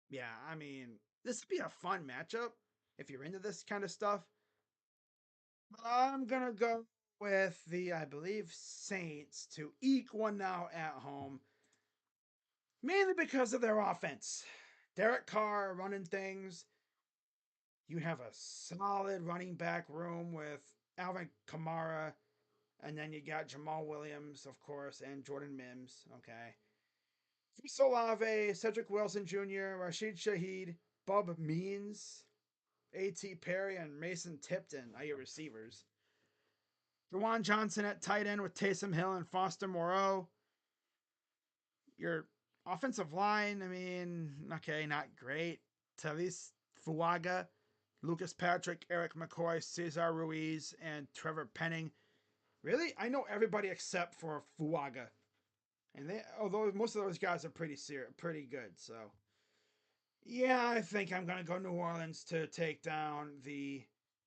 Yeah, I mean, this would be a fun matchup if you're into this kind of stuff. But I'm gonna go with the, I believe, Saints to eke one now at home, mainly because of their offense. Derek Carr running things. You have a solid running back room with Alvin Kamara, and then you got Jamal Williams, of course, and Jordan Mims. Okay. Chris Olave, Cedric Wilson Jr., Rashid Shaheed, Bob Means, A.T. Perry, and Mason Tipton are your receivers. Jawan Johnson at tight end with Taysom Hill and Foster Moreau. Your Offensive line, I mean, okay, not great. Tavis Fuaga, Lucas Patrick, Eric McCoy, Cesar Ruiz, and Trevor Penning. Really? I know everybody except for Fuaga. And they, although most of those guys are pretty good. So, yeah, I think I'm gonna go New Orleans to take down the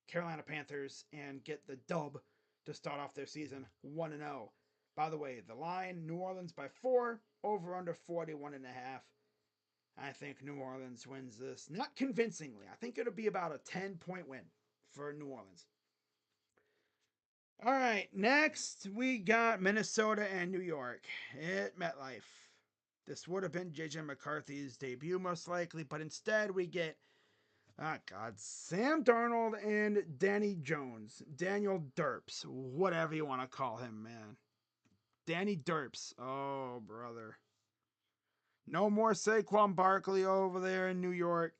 Carolina Panthers and get the dub to start off their season 1-0. By the way, the line New Orleans by 4, over under 41.5. I think New Orleans wins this. Not convincingly. I think it'll be about a 10-point win for New Orleans. All right, next we got Minnesota and New York at MetLife. This would have been JJ McCarthy's debut, most likely, but instead we get, Sam Darnold and Danny Jones. Daniel Derps, whatever you want to call him, man. Danny Derps. Oh, brother. No more Saquon Barkley over there in New York.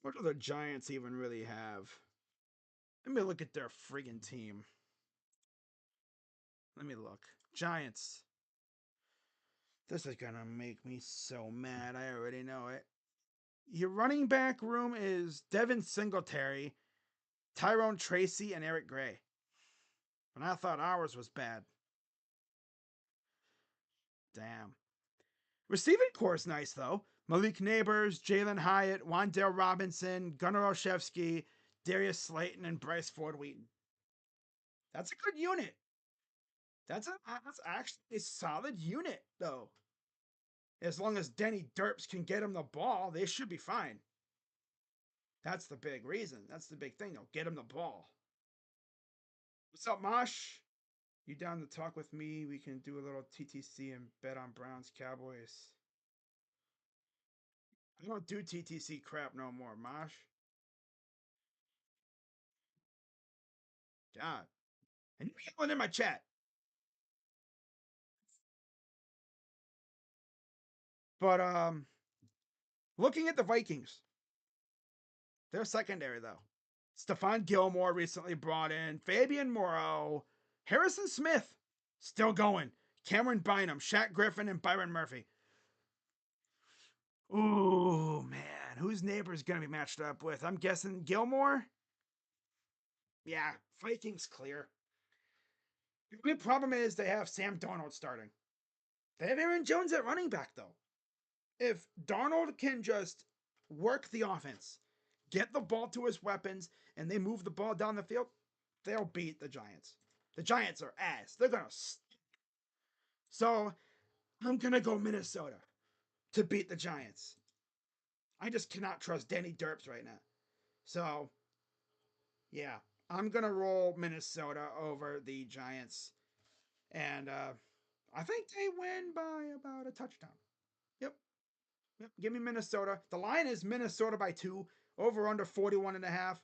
What do the Giants even really have? Let me look at their friggin' team. Let me look. Giants. This is gonna make me so mad. I already know it. Your running back room is Devin Singletary, Tyrone Tracy, and Eric Gray. And I thought ours was bad. Damn. Receiving core is nice, though. Malik Neighbors, Jalen Hyatt, Wan'Dale Robinson, Gunnar Olszewski, Darius Slayton, and Bryce Ford Wheaton. That's a good unit. That's actually a solid unit, though. As long as Denny Derps can get him the ball, they should be fine. That's the big reason. That's the big thing, though. Get him the ball. What's up, Mosh? You down to talk with me? We can do a little TTC and bet on Browns Cowboys. I don't do TTC crap no more, Mosh. God. And you're yelling in my chat. But looking at the Vikings, they're secondary though. Stephon Gilmore recently brought in, Fabian Moreau, Harrison Smith, still going. Cameron Bynum, Shaq Griffin, and Byron Murphy. Ooh, man. Whose neighbor's going to be matched up with? I'm guessing Gilmore? Yeah, Vikings clear. The only problem is they have Sam Darnold starting. They have Aaron Jones at running back, though. If Darnold can just work the offense, get the ball to his weapons, and they move the ball down the field, they'll beat the Giants. The Giants are ass. They're going to. So I'm going to go Minnesota to beat the Giants. I just cannot trust Danny Derps right now. So, yeah, I'm going to roll Minnesota over the Giants. And I think they win by about a touchdown. Yep. Yep. Give me Minnesota. The line is Minnesota by 2, over under 41.5.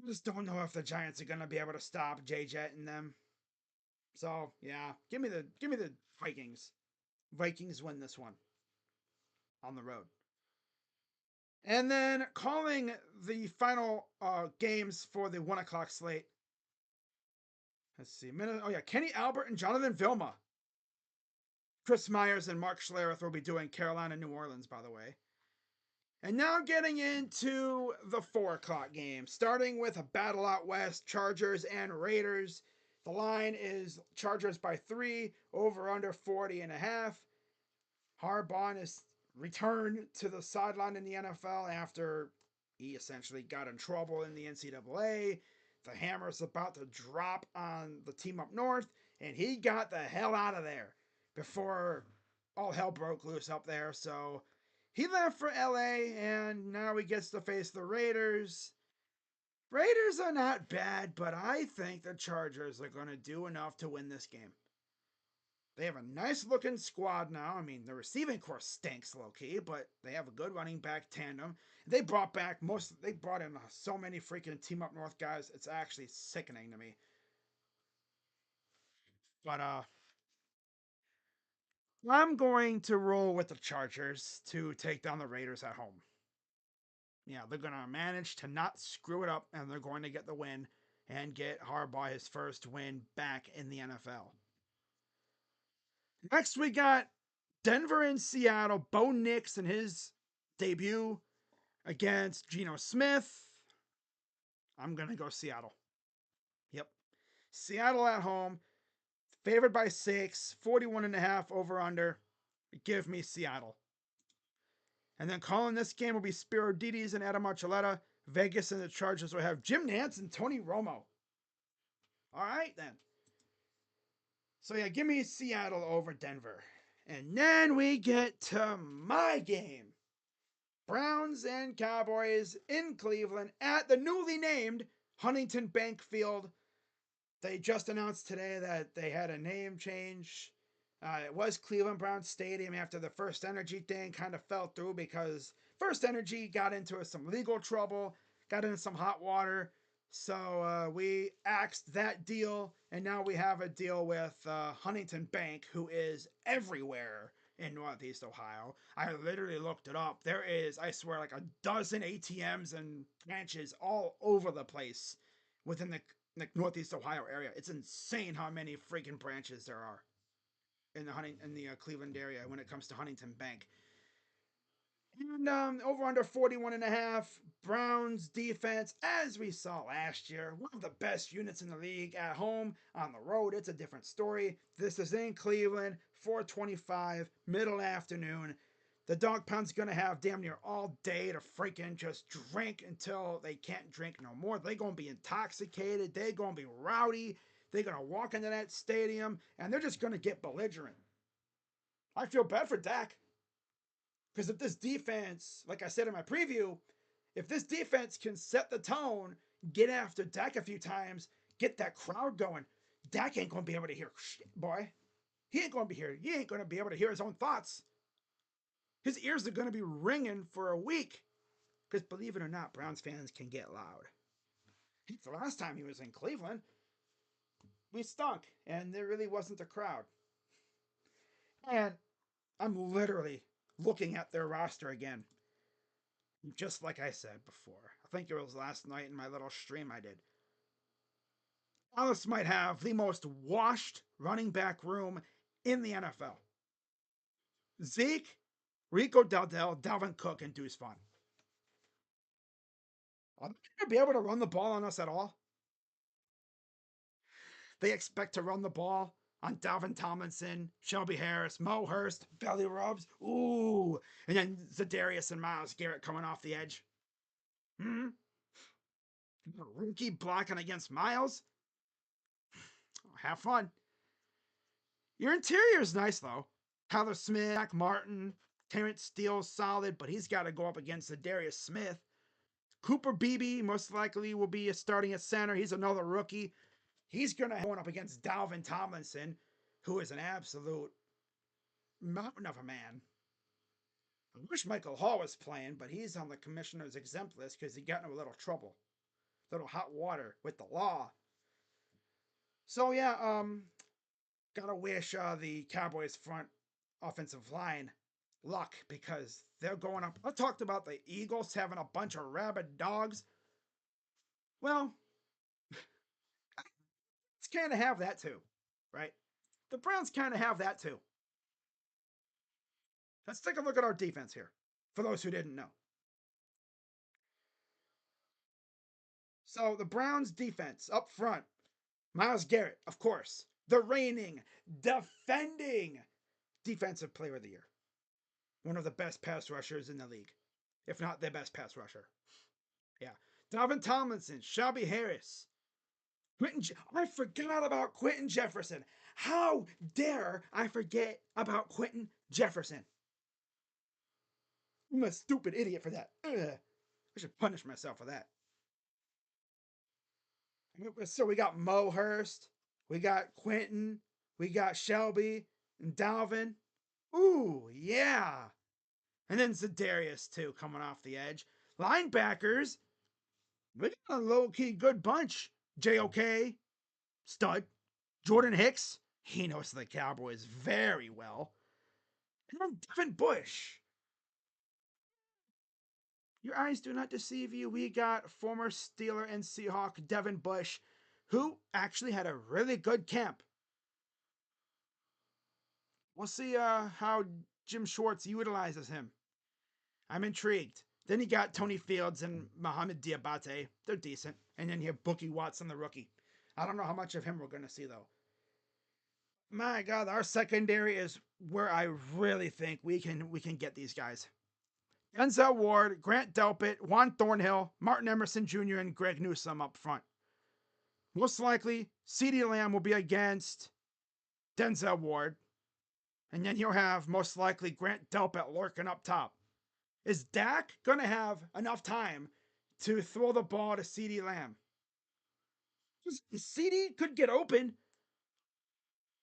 I just don't know if the Giants are going to be able to stop J-Jet and them. So, yeah, give me the Vikings. Vikings win this one on the road. And then calling the final games for the 1 o'clock slate. Let's see. Kenny Albert and Jonathan Vilma. Chris Myers and Mark Schlereth will be doing Carolina, New Orleans, by the way. And now getting into the 4 o'clock game, starting with a battle out west, Chargers and Raiders. The line is Chargers by 3, over under 40.5. Harbaugh is returned to the sideline in the NFL after he essentially got in trouble in the NCAA. The hammer's about to drop on the team up north, and he got the hell out of there before all hell broke loose up there. So he left for LA, and now he gets to face the Raiders. Raiders are not bad, but I think the Chargers are going to do enough to win this game. They have a nice looking squad now. I mean, the receiving core stinks low key, but they have a good running back tandem. They brought in so many freaking team up north guys. It's actually sickening to me. But I'm going to roll with the Chargers to take down the Raiders at home. Yeah, they're going to manage to not screw it up, and they're going to get the win and get Harbaugh his first win back in the NFL. Next, we got Denver and Seattle. Bo Nix in his debut against Geno Smith. I'm going to go Seattle. Yep. Seattle at home. Favored by 6. 41.5 over under. Give me Seattle. And then calling this game will be Spiro Dides and Adam Archuleta. Vegas and the Chargers will have Jim Nantz and Tony Romo. All right, then. So, yeah, give me Seattle over Denver. And then we get to my game. Browns and Cowboys in Cleveland at the newly named Huntington Bank Field. They just announced today that they had a name change. It was Cleveland Browns Stadium after the First Energy thing kind of fell through because First Energy got into some legal trouble, got into some hot water. So we axed that deal, and now we have a deal with Huntington Bank, who is everywhere in Northeast Ohio. I literally looked it up. There is, I swear, like a dozen ATMs and branches all over the place within the Northeast Ohio area. It's insane how many freaking branches there are in the Cleveland area when it comes to Huntington Bank. And over under 41.5. Browns defense, as we saw last year, one of the best units in the league. At home, on the road, it's a different story. This is in Cleveland, 4:25, middle afternoon. The Dog Pound's going to have damn near all day to freaking just drink until they can't drink no more. They're going to be intoxicated. They're going to be rowdy. They're going to walk into that stadium, and they're just going to get belligerent. I feel bad for Dak. Because if this defense, like I said in my preview, if this defense can set the tone, get after Dak a few times, get that crowd going, Dak ain't going to be able to hear shit, boy. He ain't going to be here. He ain't going to be able to hear his own thoughts. His ears are going to be ringing for a week. Because believe it or not, Browns fans can get loud. The last time he was in Cleveland, we stunk, and there really wasn't a crowd. And I'm literally looking at their roster again. Just like I said before. I think it was last night in my little stream I did. Dallas might have the most washed running back room in the NFL. Zeke, Rico Dowdell, Dalvin Cook, and Deuce Vaughn. Are they going to be able to run the ball on us at all? They expect to run the ball on Dalvin Tomlinson, Shelby Harris, Mo Hurst, belly rubs. Ooh. And then Za'Darius and Myles Garrett coming off the edge. Rookie blocking against Myles. Have fun. Your interior is nice, though. Tyler Smith, Zach Martin, Terrence Steele's solid, but he's got to go up against Za'Darius Smith. Cooper Beebe most likely will be starting at center. He's another rookie. He's going to go up against Dalvin Tomlinson, who is an absolute mountain of a man. I wish Michael Hall was playing, but he's on the commissioner's exempt list because he got in a little trouble. Little hot water with the law. So, yeah, gotta wish the Cowboys front offensive line luck because they're going up. I talked about the Eagles having a bunch of rabid dogs. Well, it's kind of have that too, right? The Browns kind of have that too. Let's take a look at our defense here, for those who didn't know. So the Browns defense up front, Myles Garrett, of course, the reigning, defending defensive player of the year. One of the best pass rushers in the league, if not the best pass rusher. Yeah. Dalvin Tomlinson, Shelby Harris, I forgot about Quentin Jefferson. How dare I forget about Quentin Jefferson? I'm a stupid idiot for that. Ugh. I should punish myself for that. So we got Mo Hurst, we got Quentin, we got Shelby and Dalvin. Ooh, yeah. And then Za'Darius too, coming off the edge. Linebackers, we got a low-key good bunch. JOK, stud. Jordan Hicks, he knows the Cowboys very well. And then Devin Bush. Your eyes do not deceive you. We got former Steeler and Seahawk Devin Bush, who actually had a really good camp. We'll see how Jim Schwartz utilizes him. I'm intrigued. Then you got Tony Fields and Mohamed Diabate. They're decent. And then you have Bookie Watson, the rookie. I don't know how much of him we're going to see, though. My God, our secondary is where I really think we can get these guys. Denzel Ward, Grant Delpit, Juan Thornhill, Martin Emerson Jr., and Greg Newsome up front. Most likely, CeeDee Lamb will be against Denzel Ward. And then you'll have most likely Grant Delpit lurking up top. Is Dak going to have enough time to throw the ball to CeeDee Lamb? CeeDee could get open,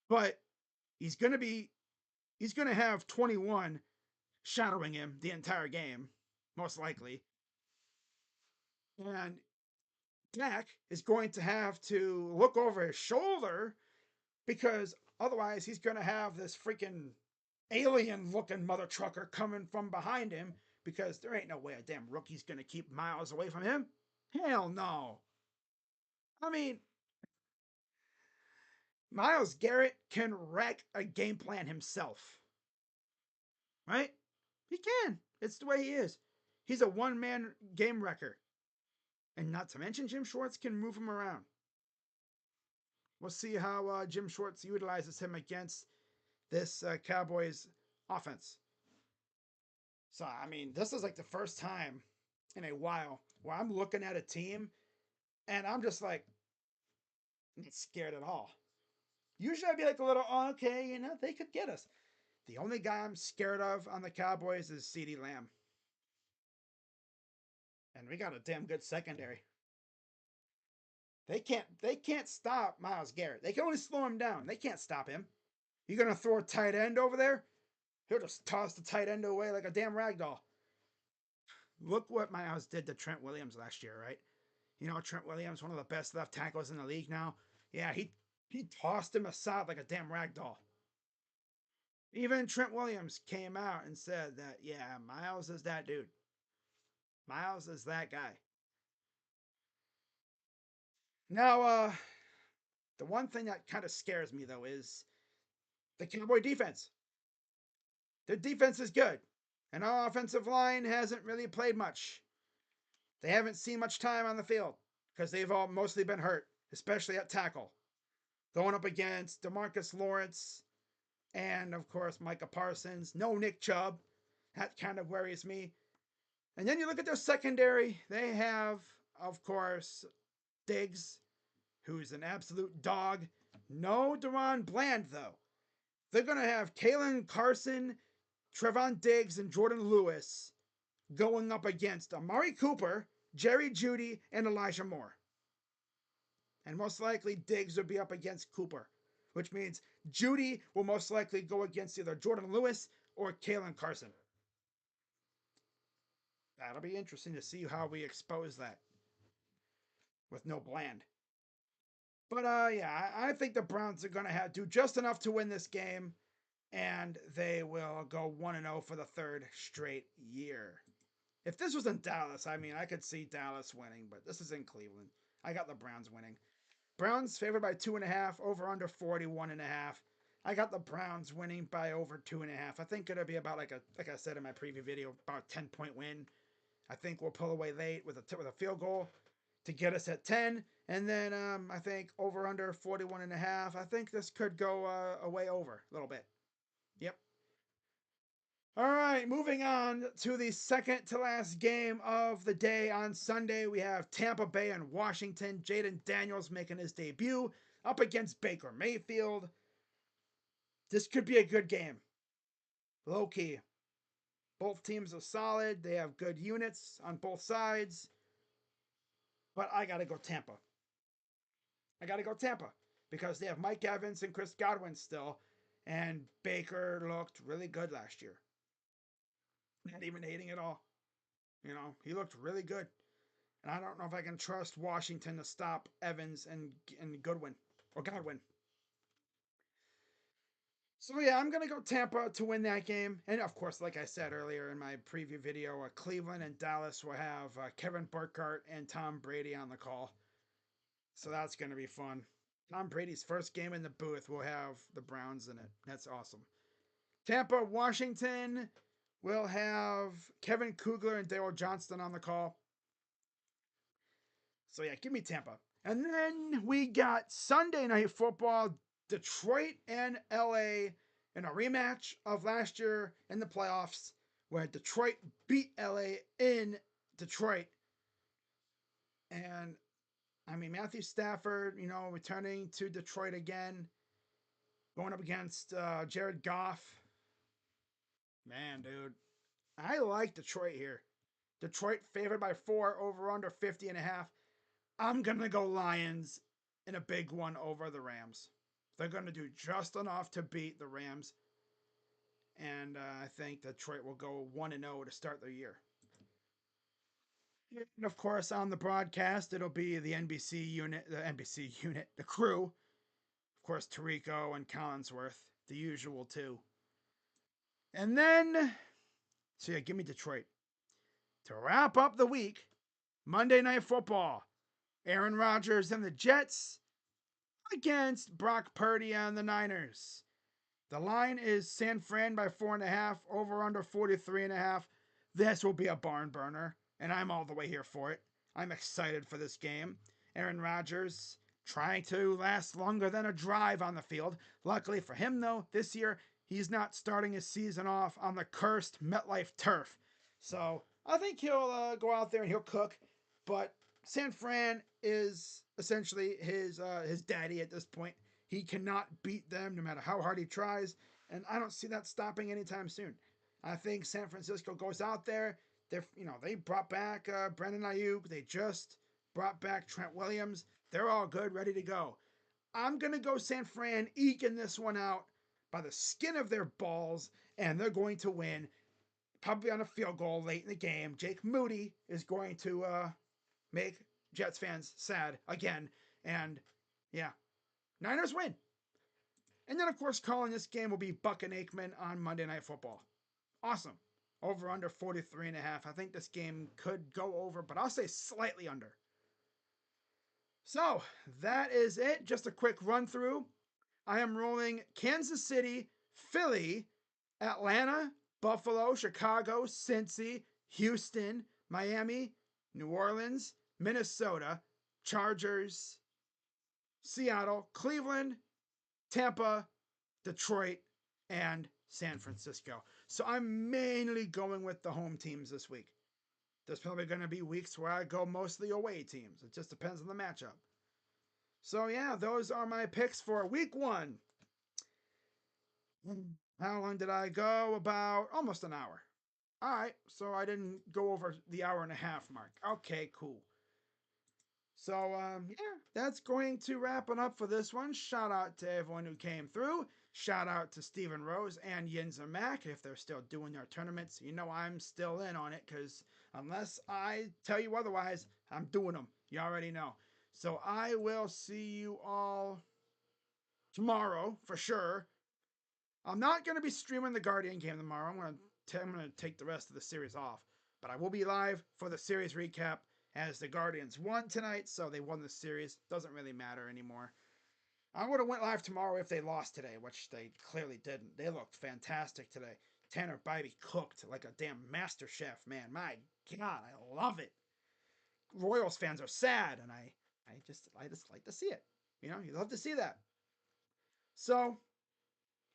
but he's going to have 21 shadowing him the entire game, most likely. And Dak is going to have to look over his shoulder because otherwise he's going to have this freaking alien looking mother trucker coming from behind him because there ain't no way a damn rookie's going to keep Miles away from him. Hell no. I mean, Myles Garrett can wreck a game plan himself. Right? He can. It's the way he is. He's a one-man game wrecker. And not to mention, Jim Schwartz can move him around. We'll see how Jim Schwartz utilizes him against this Cowboys offense. So, I mean, this is like the first time in a while where I'm looking at a team and I'm just like, not scared at all. Usually I'd be like a little, oh, okay, you know, they could get us. The only guy I'm scared of on the Cowboys is CeeDee Lamb. And we got a damn good secondary. They can't stop Myles Garrett. They can only slow him down. They can't stop him. You gonna throw a tight end over there? He'll just toss the tight end away like a damn rag doll. Look what Myles did to Trent Williams last year, right? You know, Trent Williams, one of the best left tackles in the league now. Yeah, he tossed him aside like a damn rag doll. Even Trent Williams came out and said that, yeah, Myles is that dude. Myles is that guy. Now, the one thing that kind of scares me though is the Cowboy defense. Their defense is good, and our offensive line hasn't really played much. They haven't seen much time on the field because they've all mostly been hurt, especially at tackle. Going up against Demarcus Lawrence and, of course, Micah Parsons. No Nick Chubb. That kind of worries me. And then you look at their secondary. They have, of course, Diggs, who's an absolute dog. No DaRon Bland, though. They're going to have Kalen Carson, Trevon Diggs, and Jordan Lewis going up against Amari Cooper, Jerry Jeudy, and Elijah Moore. And most likely Diggs will be up against Cooper, which means Jeudy will most likely go against either Jordan Lewis or Kalen Carson. That'll be interesting to see how we expose that with no Bland. But yeah, I think the Browns are going to do just enough to win this game, and they will go 1-0 for the third straight year. If this was in Dallas, I mean, I could see Dallas winning, but this is in Cleveland. I got the Browns winning. Browns favored by 2.5, over under 41.5. I got the Browns winning by over 2.5. I think it'll be about like I said in my preview video, about a 10-point win. I think we'll pull away late with a field goal to get us at 10, and then I think over under 41.5. I think this could go away over a little bit. Yep. All right, moving on to the second to last game of the day on Sunday. We have Tampa Bay and Washington. Jaden Daniels making his debut up against Baker Mayfield. This could be a good game. Low key. Both teams are solid. They have good units on both sides. But I got to go Tampa. I got to go Tampa because they have Mike Evans and Chris Godwin still. And Baker looked really good last year. Not even hating it all. You know, he looked really good. And I don't know if I can trust Washington to stop Evans and Godwin. So yeah, I'm gonna go Tampa to win that game, and of course, like I said earlier in my preview video, Cleveland and Dallas will have Kevin Burkhardt and Tom Brady on the call, so that's gonna be fun. Tom Brady's first game in the booth will have the Browns in it. That's awesome. Tampa, Washington will have Kevin Kugler and Daryl Johnston on the call. So yeah, give me Tampa. And then we got Sunday Night Football, Detroit and LA in a rematch of last year in the playoffs where Detroit beat LA in Detroit. And I mean, Matthew Stafford, returning to Detroit again, going up against Jared Goff. Man, dude, I like Detroit here. Detroit favored by 4, over under 50.5. I'm going to go Lions in a big one over the Rams. They're going to do just enough to beat the Rams. And I think Detroit will go 1-0 to start the year. And of course, on the broadcast, it'll be the the crew. Of course, Tirico and Collinsworth, the usual two. And then, so yeah, give me Detroit. To wrap up the week, Monday Night Football. Aaron Rodgers and the Jets against Brock Purdy and the Niners. The line is San Fran by 4.5, over under 43.5. This will be a barn burner, and I'm all the way here for it. I'm excited for this game. Aaron Rodgers trying to last longer than a drive on the field. Luckily for him, though, this year he's not starting his season off on the cursed MetLife turf. So I think he'll go out there and he'll cook. But San Fran is essentially his daddy at this point. He cannot beat them no matter how hard he tries, and I don't see that stopping anytime soon. I think San Francisco goes out there. They brought back Brandon Ayuk. They just brought back Trent Williams. They're all good, ready to go. I'm gonna go San Fran eking this one out by the skin of their balls, and they're going to win. Probably on a field goal late in the game. Jake Moody is going to make Jets fans sad again, and yeah, Niners win. And then, of course, calling this game will be Buck and Aikman on Monday Night Football. Awesome. Over under 43.5. I think this game could go over, but I'll say slightly under. So that is it. Just a quick run through. I am rolling Kansas City, Philly, Atlanta, Buffalo, Chicago, Cincy, Houston, Miami, New Orleans, Minnesota, Chargers, Seattle, Cleveland, Tampa, Detroit, and San Francisco. So I'm mainly going with the home teams this week. There's probably going to be weeks where I go mostly away teams. It just depends on the matchup. So yeah, those are my picks for week 1. How long did I go? About almost an hour. All right, so I didn't go over the hour and a half mark. Okay, cool. So, yeah, that's going to wrap it up for this one. Shout out to everyone who came through. Shout out to Stephen Rose and Yinza Mac if they're still doing their tournaments. I'm still in on it because unless I tell you otherwise, I'm doing them. You already know. So I will see you all tomorrow for sure. I'm not going to be streaming the Guardian game tomorrow. I'm going to take the rest of the series off. But I will be live for the series recap as the Guardians won tonight, so they won the series. Doesn't really matter anymore. I would have went live tomorrow if they lost today, which they clearly didn't. They looked fantastic today. Tanner Bybee cooked like a damn master chef, man. My God, I love it. Royals fans are sad, and I just like to see it. You love to see that. So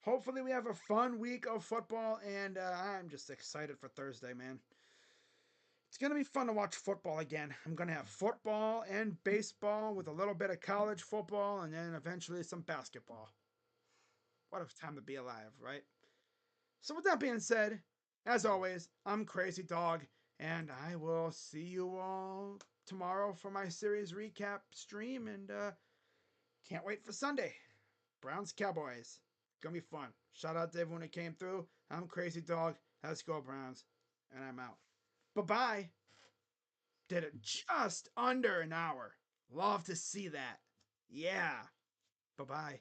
hopefully we have a fun week of football, and I'm just excited for Thursday, man. It's going to be fun to watch football again. I'm going to have football and baseball with a little bit of college football and then eventually some basketball. What a time to be alive, right? So with that being said, as always, I'm Crazy Dog, and I will see you all tomorrow for my series recap stream, and can't wait for Sunday. Browns Cowboys. Gonna be fun. Shout out to everyone who came through. I'm Crazy Dog. Let's go Browns. And I'm out. Bye-bye. Did it just under an hour. Love to see that. Yeah. Bye-bye.